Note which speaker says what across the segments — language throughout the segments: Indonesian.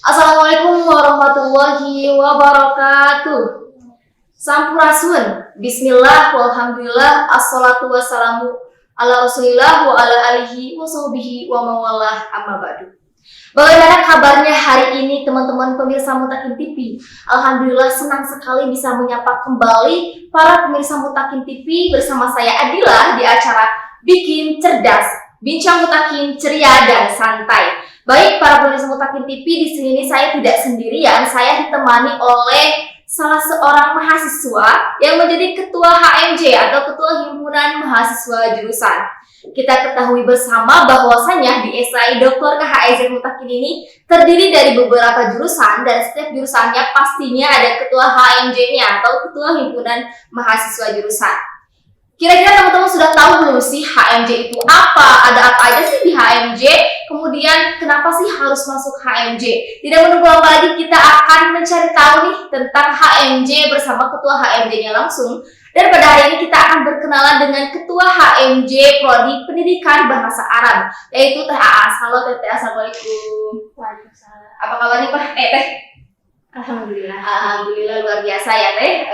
Speaker 1: Assalamualaikum warahmatullahi wabarakatuh. Sampurasun. Bismillah, walhamdulillah, assalatu wassalamu ala rasulillah wa ala alihi wa sahbihi wa mawalah amma ba'du. Bagaimana kabarnya hari ini teman-teman pemirsa Mutakin TV? Alhamdulillah senang sekali bisa menyapa kembali para pemirsa Mutakin TV bersama saya Adila di acara Bikin Cerdas, Bincang Mutakin Ceria dan Santai. Baik para pemirsa Mutakin TV, di sini saya tidak sendirian, saya ditemani oleh salah seorang mahasiswa yang menjadi ketua HMJ atau ketua himpunan mahasiswa jurusan. Kita ketahui bersama bahwasanya di SI Dr. KHIZ Mutakin ini terdiri dari beberapa jurusan dan setiap jurusannya pastinya ada ketua HMJ-nya atau ketua himpunan mahasiswa jurusan. Kira-kira teman-teman sudah tahu belum sih HMJ itu apa? Ada apa aja sih di HMJ? Kemudian kenapa sih harus masuk HMJ? Tidak menunggu lama lagi, kita akan mencari tahu nih tentang HMJ bersama ketua HMJ-nya langsung. Dan pada hari ini kita akan berkenalan dengan ketua HMJ Prodi Pendidikan Bahasa Arab, yaitu Teh Aas. Halo Teh, assalamualaikum.
Speaker 2: Waalaikumsalam.
Speaker 1: Apa kabar nih Pak? Teh?
Speaker 2: Alhamdulillah.
Speaker 1: Alhamdulillah luar biasa ya Teh.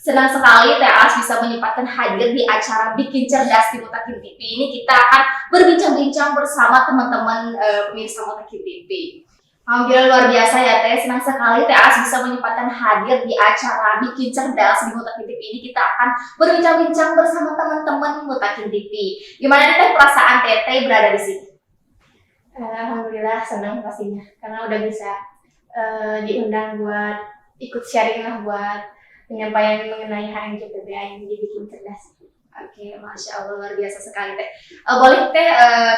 Speaker 1: Senang sekali Teh Aas bisa menyempatkan hadir di acara Bikin Cerdas di Mutakin TV ini. Kita akan berbincang-bincang bersama teman-teman pemirsa Mutakin TV. Alhamdulillah luar biasa ya Teh. Senang sekali Teh Aas bisa menyempatkan hadir di acara Bikin Cerdas di Mutakin TV ini. Kita akan berbincang-bincang bersama teman-teman Mutakin TV. Gimana nih Teh perasaan Teteh berada di sini?
Speaker 2: Alhamdulillah senang pastinya karena udah bisa diundang buat ikut sharing lah buat penyampaian mengenai HMJ PBA yang dibikin cerdas.
Speaker 1: Oke, Masya Allah luar biasa sekali Teh. Boleh Teh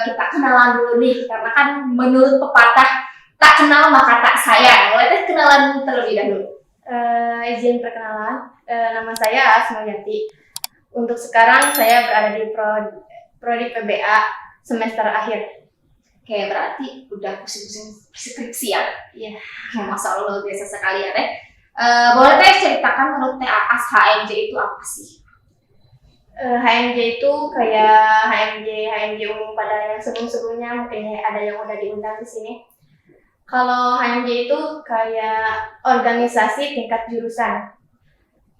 Speaker 1: kita kenalan dulu nih, karena kan menurut pepatah tak kenal maka tak sayang. Boleh Teh kenalan terlebih dahulu.
Speaker 2: Izin perkenalan, nama saya Asmayati. Untuk sekarang saya berada di Prodi PBA semester akhir.
Speaker 1: Oke, berarti udah pusing-pusing skripsi ya?
Speaker 2: Iya.
Speaker 1: Masya Allah luar biasa sekali ya Teh. Boleh Teh ceritakan menurut Teh Aas HMJ itu apa sih?
Speaker 2: HMJ itu kayak HMJ umum pada yang sebelum-sebelumnya, mungkin ada yang udah diundang di sini. Kalau HMJ itu kayak organisasi tingkat jurusan.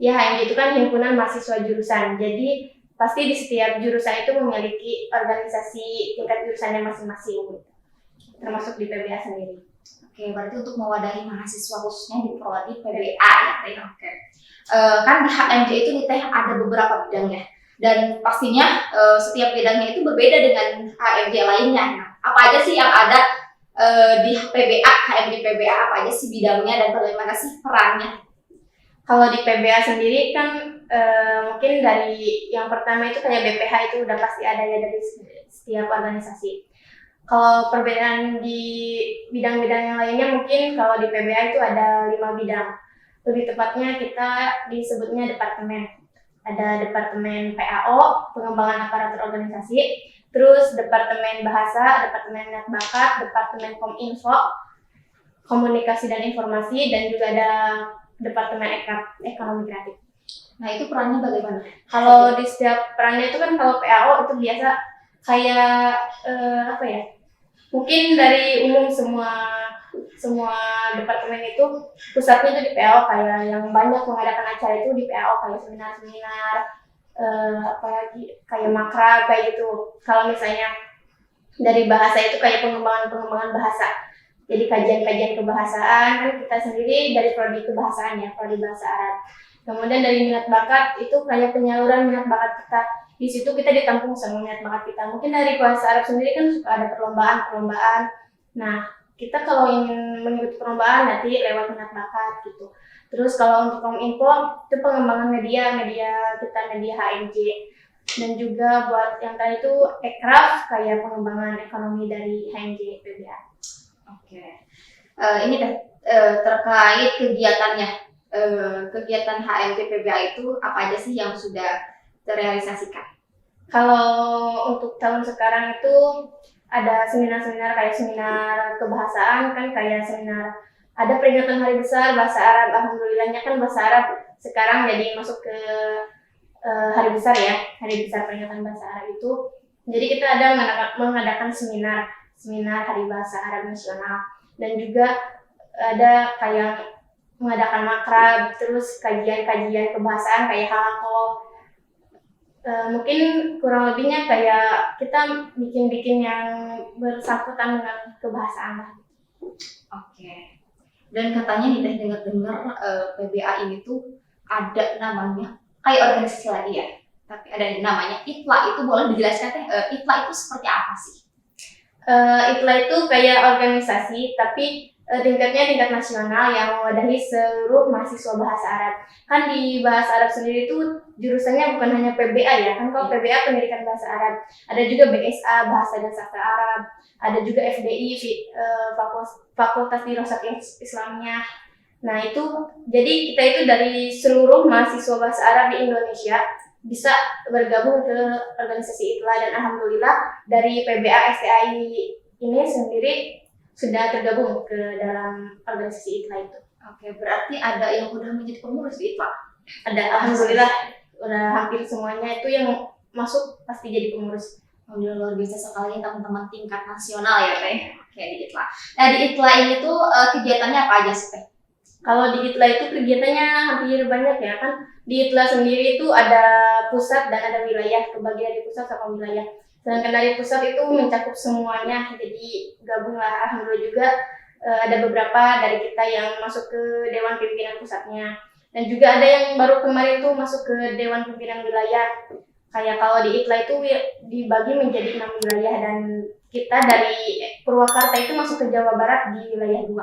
Speaker 2: Ya, HMJ itu kan himpunan mahasiswa jurusan. Jadi pasti di setiap jurusan itu memiliki organisasi tingkat jurusannya masing-masing, termasuk di PBA sendiri.
Speaker 1: Oke, berarti untuk mewadahi mahasiswa khususnya di Prodi PBA ya Teh. Oke. Kan di HMJ itu nih Teh ada beberapa bidangnya. Dan pastinya setiap bidangnya itu berbeda dengan HMJ lainnya. Nah, apa aja sih yang ada di PBA, HMJ PBA, apa aja sih bidangnya dan bagaimana sih perannya?
Speaker 2: Kalau di PBA sendiri kan mungkin dari yang pertama itu kayak BPH itu udah pasti ada ya dari setiap organisasi. Kalau perbedaan di bidang-bidang yang lainnya mungkin kalau di PBA itu ada 5 bidang. Lebih tepatnya kita disebutnya departemen. Ada departemen PAO, pengembangan aparatur organisasi, terus departemen bahasa, departemen minat bakat, departemen kominfo, komunikasi dan informasi, dan juga ada departemen ekonomi kreatif.
Speaker 1: Nah, itu perannya bagaimana?
Speaker 2: Kalau di setiap perannya itu kan kalau PAO itu biasa kayak apa ya? Mungkin dari umum semua departemen itu pusatnya itu di PAO, kayak yang banyak mengadakan acara itu di PAO kayak seminar-seminar, apalagi kayak makrab kayak gitu. Kalau misalnya dari bahasa itu kayak pengembangan bahasa. Jadi kajian-kajian kebahasaan kan kita sendiri dari prodi kebahasaan ya, prodi bahasa Arab. Kemudian dari minat bakat itu kayak penyaluran minat bakat kita. Di situ kita ditampung sama minat bakat kita. Mungkin dari bahasa Arab sendiri kan suka ada perlombaan. Nah, kita kalau ingin mengikuti perlombaan nanti lewat minat bakat gitu. Terus kalau untuk kominfo itu pengembangan media kita, media HMJ. Dan juga buat yang tadi itu ekraf kayak pengembangan ekonomi dari HMJ PBA.
Speaker 1: Oke. Ini terkait kegiatannya. Kegiatan HMJ PBA itu apa aja sih yang sudah terrealisasikan?
Speaker 2: Kalau untuk tahun sekarang itu ada seminar-seminar kayak seminar kebahasaan kan, kayak seminar ada peringatan Hari Besar Bahasa Arab. Alhamdulillahnya kan bahasa Arab sekarang jadi masuk ke Hari Besar ya, Hari Besar peringatan bahasa Arab itu. Jadi kita ada mengadakan seminar Hari Bahasa Arab Nasional, dan juga ada kayak mengadakan makrab, terus kajian-kajian kebahasaan kayak halaqah. Mungkin kurang lebihnya kayak kita bikin-bikin yang bersangkutan dengan kebahasaan lah.
Speaker 1: Oke. Dan katanya nih Teh dengar-dengar PBA ini tuh ada namanya kayak organisasi lagi ya. Tapi ada namanya ITLA, itu boleh dijelaskan Teh, ITLA itu seperti apa sih?
Speaker 2: ITLA itu kayak organisasi tapi tingkatnya tingkat nasional yang mewadahi seluruh mahasiswa bahasa Arab. Kan di bahasa Arab sendiri itu jurusannya bukan hanya PBA ya, kan kalau PBA pendidikan bahasa Arab, ada juga BSA bahasa dan sastra Arab, ada juga FDI Fakultas Dirasat Islamiyah. Nah itu jadi kita itu dari seluruh mahasiswa bahasa Arab di Indonesia bisa bergabung ke organisasi ITLA, dan alhamdulillah dari PBA STAI ini sendiri sudah tergabung ke dalam organisasi ITLA itu.
Speaker 1: Oke, berarti ada yang udah menjadi pengurus di ITLA?
Speaker 2: Ada, alhamdulillah udah hampir semuanya itu yang masuk pasti jadi pengurus.
Speaker 1: Alhamdulillah, luar biasa sekali teman-teman tingkat nasional ya Teh. Oke, di ITLA. Nah di ITLA ini tuh kegiatannya apa aja sih Teh?
Speaker 2: Kalau di ITLA itu kegiatannya hampir banyak ya kan. Di ITLA sendiri itu ada pusat dan ada wilayah, kebagian di pusat sama wilayah. Sedangkan dari pusat itu mencakup semuanya, jadi gabunglah. Alhamdulillah juga ada beberapa dari kita yang masuk ke Dewan Pimpinan Pusatnya. Dan juga ada yang baru kemarin tuh masuk ke Dewan Pimpinan Wilayah. Kayak kalau di ITLA itu dibagi menjadi 6 wilayah, dan kita dari Purwakarta itu masuk ke Jawa Barat di wilayah 2.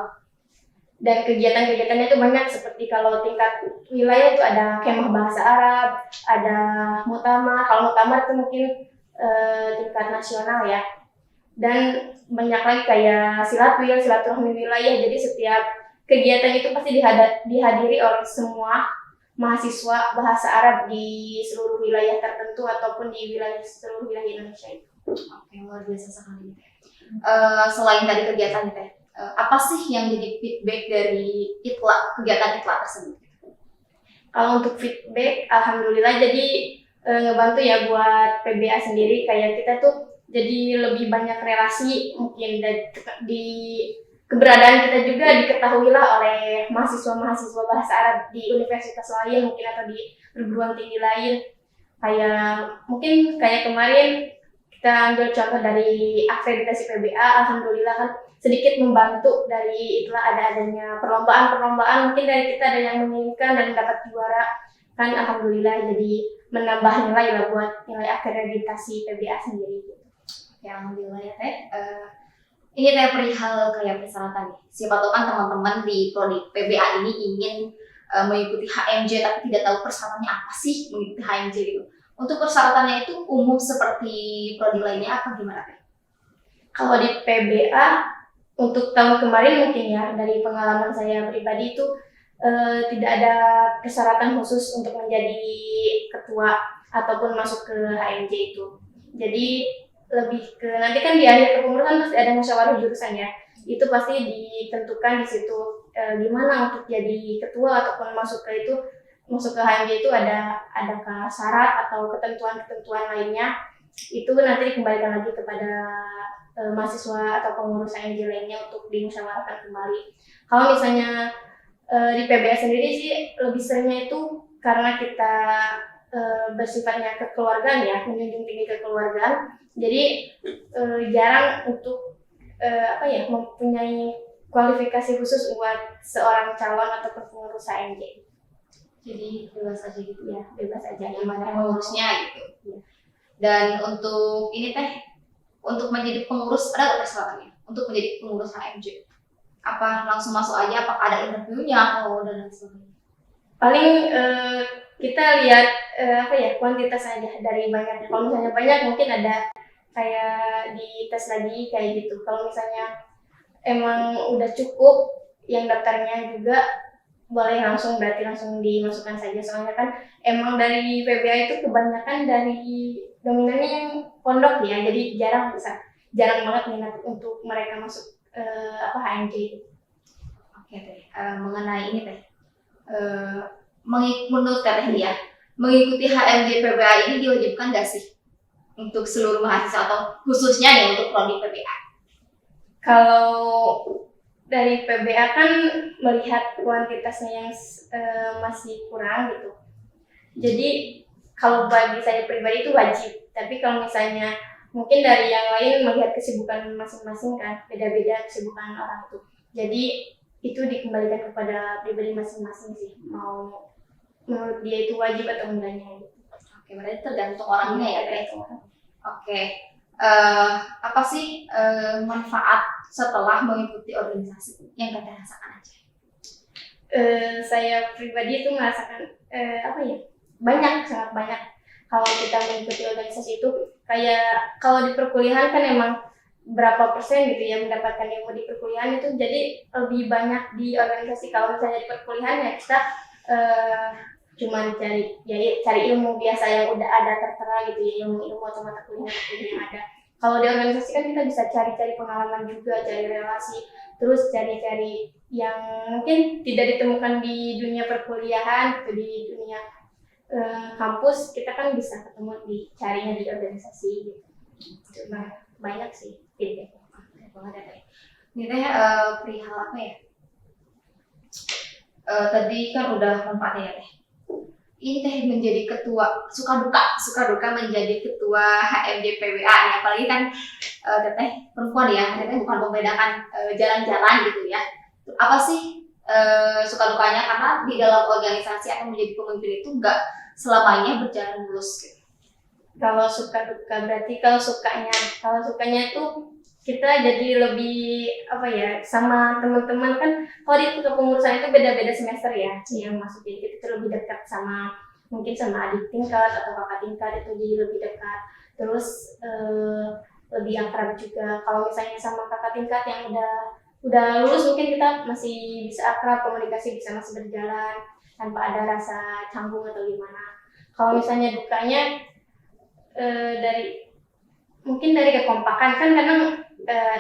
Speaker 2: Dan kegiatan-kegiatannya itu banyak, seperti kalau tingkat wilayah itu ada kemah bahasa Arab, ada muktamar. Kalau muktamar itu mungkin tingkat nasional ya. Dan banyak lagi kayak silaturahmi wilayah. Jadi setiap kegiatan itu pasti dihadiri oleh semua mahasiswa bahasa Arab di seluruh wilayah tertentu ataupun di seluruh wilayah Indonesia itu.
Speaker 1: Oke, luar biasa sekali. Selain dari kegiatan Teh, apa sih yang jadi feedback dari ITLA, kegiatan ITLA tersebut?
Speaker 2: Kalau untuk feedback, alhamdulillah jadi ngebantu ya buat PBA sendiri. Kayak kita tuh jadi lebih banyak relasi, mungkin di keberadaan kita juga diketahui lah oleh mahasiswa-mahasiswa bahasa Arab di universitas lain mungkin, atau di perguruan tinggi lain. Mungkin kayak kemarin kita ambil contoh dari akreditasi PBA, alhamdulillah kan sedikit membantu dari itulah adanya perlombaan mungkin dari kita ada yang menginginkan dan dapat juara, kan alhamdulillah jadi menambah nilai lah buat nilai akreditasi PBA sendiri.
Speaker 1: Ya alhamdulillah ya Teh. Ini Teh perihal kayak persyaratan nih. Siapa tahu kan teman-teman di prodi PBA ini ingin mengikuti HMJ tapi tidak tahu persyaratannya apa sih mengikuti HMJ gitu. Untuk persyaratannya itu umum seperti prodi lainnya apa gimana Teh?
Speaker 2: Kalau di PBA untuk tahun kemarin mungkin ya, dari pengalaman saya pribadi itu tidak ada persyaratan khusus untuk menjadi ketua ataupun masuk ke HMJ itu. Jadi lebih ke nanti kan di akhir kepengurusan pasti ada musyawarah jurusan ya. Itu pasti ditentukan di situ gimana untuk jadi ketua ataupun masuk ke HMJ itu adakah syarat atau ketentuan-ketentuan lainnya. Itu nanti dikembalikan lagi kepada mahasiswa atau pengurus HMJ lainnya untuk dimusyawarahkan kembali. Kalau misalnya di PBA sendiri sih lebih seringnya itu karena kita bersifatnya kekeluargaan ya, menjunjung tinggi kekeluargaan. Jadi jarang untuk mempunyai kualifikasi khusus buat seorang calon atau pengurus HMJ.
Speaker 1: Jadi bebas aja gitu
Speaker 2: ya, bebas aja
Speaker 1: gimana pengurusnya gitu. Ya. Dan untuk ini Teh, untuk menjadi pengurus ada nggak persyaratannya? Untuk menjadi pengurus HMJ, apa langsung masuk aja? Apakah ada interviewnya atau dan sebagainya?
Speaker 2: Paling kita lihat kuantitas aja dari banyak. Kalau misalnya banyak mungkin ada kayak di tes lagi kayak gitu. Kalau misalnya emang udah cukup yang daftarnya juga boleh berarti langsung dimasukkan saja. Soalnya kan emang dari PBA itu kebanyakan dari dominannya yang pondok ya, jadi jarang banget minat untuk mereka masuk HMJ itu.
Speaker 1: Oke Teh, mengenai ini Teh, menurut Teh ya, mengikuti HMJ PBA ini diwajibkan nggak sih untuk seluruh mahasiswa atau khususnya ya untuk prodi PBA?
Speaker 2: Kalau dari PBA kan melihat kuantitasnya yang masih kurang gitu. Jadi kalau bagi saya pribadi itu wajib. Tapi kalau misalnya mungkin dari yang lain melihat kesibukan masing-masing kan, beda-beda kesibukan orang itu. Jadi itu dikembalikan kepada pribadi masing-masing sih. Mau menurut dia itu wajib atau enggaknya gitu.
Speaker 1: Oke, berarti tergantung orangnya ya, tergantung orang. Oke. Apa sih manfaat setelah mengikuti organisasi yang Teteh rasakan aja?
Speaker 2: Saya pribadi itu merasakan banyak, sangat banyak. Kalau kita mengikuti organisasi itu kayak kalau di perkuliahan kan emang berapa persen gitu ya mendapatkan ilmu di perkuliahan itu, jadi lebih banyak di organisasi. Kalau misalnya di perkuliahan ya kita cuman cari ilmu biasa yang udah ada tertera gitu ya, ilmu atau mata kuliah yang ada. Kalau di organisasi kan kita bisa cari-cari pengalaman juga, cari relasi, terus cari-cari yang mungkin tidak ditemukan di dunia perkuliahan gitu, di dunia kampus kita kan bisa ketemu carinya di organisasi gitu. Nah, banyak sih feedback.
Speaker 1: Banget ya. Ini teh perihal apa ya? Tadi kan udah manfaatnya ya Teh. Ini Teh menjadi ketua, suka duka menjadi ketua HMJ PBA ya. Apalagi kan Teteh perempuan ya, Teteh bukan membedakan jalan-jalan gitu ya. Apa sih suka dukanya, karena di dalam organisasi atau menjadi pemimpin itu enggak selamanya berjalan mulus gitu.
Speaker 2: Kalau suka duka berarti kalau sukanya itu kita jadi lebih sama teman-teman kan. Kalau di kepengurusan itu beda-beda semester ya yang masuk, jadi kita lebih dekat sama mungkin sama adik tingkat atau kakak tingkat, itu jadi lebih dekat, terus lebih akrab juga. Kalau misalnya sama kakak tingkat yang udah lulus mungkin kita masih bisa akrab, komunikasi bisa masih berjalan tanpa ada rasa canggung atau gimana. Kalau misalnya dukanya dari kekompakan kan, kadang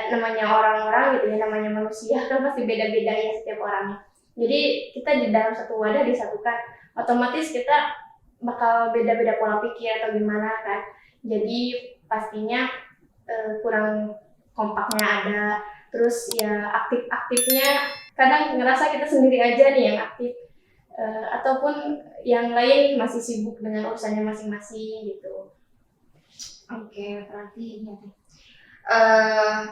Speaker 2: namanya orang-orang gitu ya, namanya manusia kan pasti beda-beda ya setiap orangnya. Jadi kita di dalam satu wadah disatukan, otomatis kita bakal beda-beda pola pikir atau gimana kan. Jadi pastinya kurang kompaknya ada, terus ya aktifnya kadang ngerasa kita sendiri aja nih yang aktif, ataupun yang lain masih sibuk dengan urusannya masing-masing gitu.
Speaker 1: Oke, berarti ini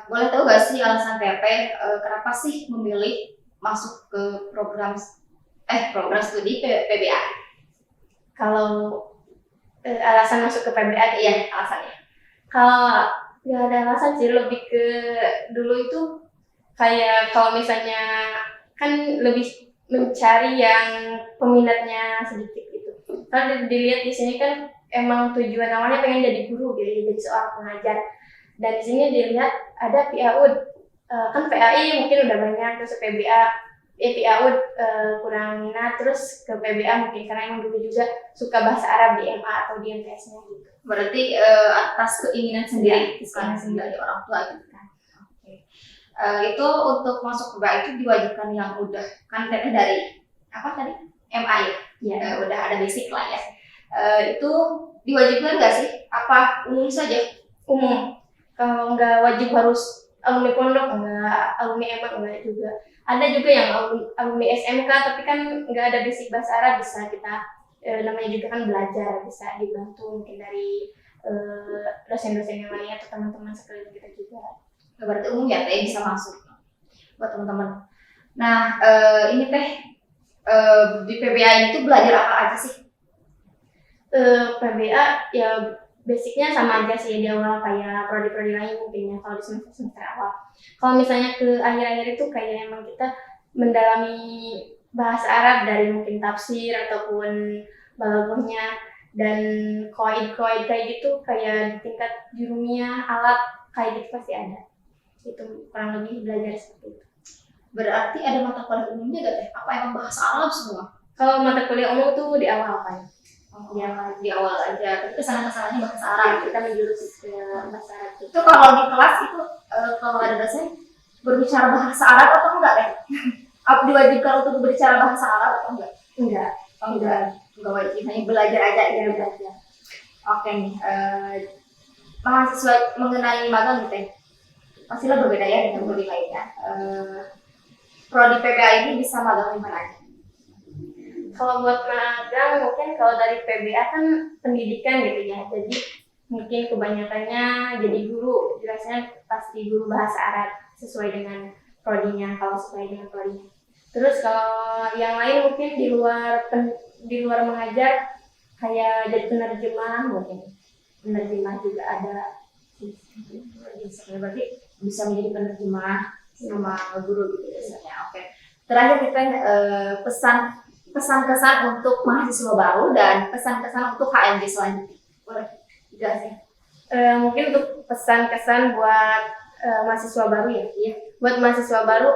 Speaker 1: boleh tahu gak sih alasan Teteh kenapa sih memilih masuk ke program studi PBA?
Speaker 2: Kalau alasan masuk ke PBA
Speaker 1: ya alasannya?
Speaker 2: Kalau nggak ada alasan sih, lebih ke dulu itu kayak kalau misalnya kan lebih mencari yang peminatnya sedikit gitu. Kalau dilihat di sini kan emang tujuan awalnya pengen jadi guru gitu, jadi seorang pengajar. Dan di sini dilihat ada PAUD, kan PAI mungkin udah banyak, terus PBA, PAUD kurang minat, terus ke PBA mungkin karena emang dulu juga suka bahasa Arab di MA atau di MTS-nya gitu.
Speaker 1: Berarti atas keinginan sendiri, bukan dari orang tua gitu kan? Oke. Itu untuk masuk PBA itu diwajibkan yang udah, kan Teteh dari apa tadi? MA ya?
Speaker 2: Ya.
Speaker 1: Udah ada basic lah ya. Itu diwajibkan nggak sih? Apa umum saja?
Speaker 2: Umum. Kalau nggak wajib harus alumni pondok, nggak alumni MA, nggak juga. Ada juga yang alumni SMK, tapi kan nggak ada basic bahasa Arab, bisa kita namanya juga kan belajar, bisa dibantu mungkin dari dosen-dosen yang lain atau teman-teman sekalian kita juga.
Speaker 1: Berarti umum ya Teh, bisa masuk buat teman-teman. Nah ini Teh di PBA itu belajar apa aja sih?
Speaker 2: PBA ya basicnya sama aja sih di awal kayak prodi-prodi lain mungkin ya, kalau di semester awal. Kalau misalnya ke akhir-akhir itu kayak emang kita mendalami bahasa Arab dari mungkin tafsir ataupun balaghahnya dan qawaid kayak gitu, kayak di tingkat jurumiyah, alat kayak gitu pasti ada. Itu kurang lebih belajar seperti itu.
Speaker 1: Berarti ada mata kuliah umumnya gak Teh? Apa emang bahasa Arab semua?
Speaker 2: Kalau mata kuliah umum tuh di awal apa ya?
Speaker 1: Di awal aja, tapi kesananya bahasa Arab.
Speaker 2: Kita menjurus ke bahasa Arab.
Speaker 1: Itu kalau di kelas itu kalau ada dosen berbicara bahasa Arab atau enggak Teh? Diwajibkan untuk berbicara bahasa Arab atau enggak?
Speaker 2: Enggak.
Speaker 1: Enggak wajib, hanya belajar aja ya. Belajar. Oke nih, mahasiswa mengenai magang nih Teh, pastilah berbeda ya dengan prodi lainnya. prodi PBA ini bisa magang di mana aja?
Speaker 2: Kalau buat magang mungkin kalau dari PBA kan pendidikan gitu ya, jadi mungkin kebanyakannya jadi guru, jelasnya pasti guru bahasa Arab sesuai dengan prodinya, kalau sesuai dengan prodinya. Terus kalau yang lain mungkin di luar mengajar kayak jadi penerjemah, mungkin penerjemah juga ada.
Speaker 1: Berarti bisa menjadi penerjemah sama guru gitu biasanya. Oke. Terakhir kita pesan-kesan untuk mahasiswa baru dan pesan-kesan untuk HMJ selanjutnya. Boleh dijelasin?
Speaker 2: Mungkin untuk pesan-kesan buat mahasiswa baru ya. Iya. Buat mahasiswa baru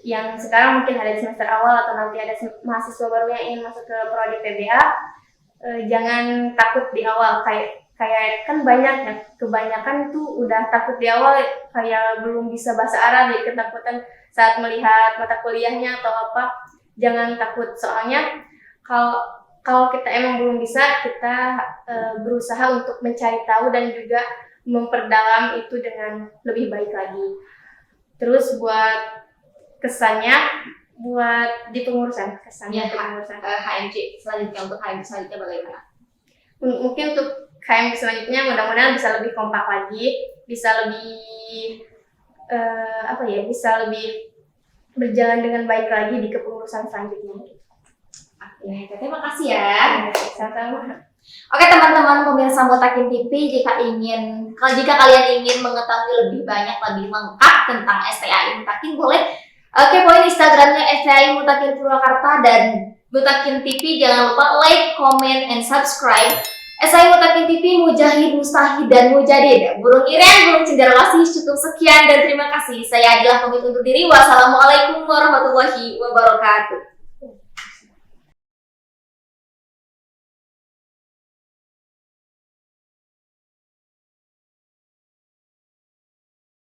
Speaker 2: yang sekarang mungkin ada di semester awal atau nanti ada mahasiswa baru yang ingin masuk ke prodi PBA, jangan takut di awal. Kayak kan banyak ya, kebanyakan tuh udah takut di awal kayak belum bisa bahasa Arab, jadi ketakutan saat melihat mata kuliahnya atau apa. Jangan takut, soalnya kalau kita emang belum bisa, kita berusaha untuk mencari tahu dan juga memperdalam itu dengan lebih baik lagi. Terus buat kesannya buat di pengurusan, kesannya di pengurusan
Speaker 1: HMJ selanjutnya, untuk HMJ selanjutnya bagaimana?
Speaker 2: Mungkin untuk HMJ selanjutnya mudah-mudahan bisa lebih kompak lagi, bisa lebih bisa lebih berjalan dengan baik lagi di kepengurusan selanjutnya.
Speaker 1: Oke, terima kasih ya.
Speaker 2: Sama-sama.
Speaker 1: Oke teman-teman pemirsa Mutakin TV, jika kalian ingin mengetahui lebih banyak, lebih lengkap tentang STAI Mutakin, boleh kepoin Instagramnya STAI Mutakin Purwakarta dan Mutakin TV. Jangan lupa like, comment, and subscribe. STAI Mutakin TV, Mujahid, Mustahid, dan Mujadid. Burung Irian, burung cenderawasih. Cukup sekian dan terima kasih. Saya Adilah pamit undur diri. Wassalamualaikum warahmatullahi wabarakatuh.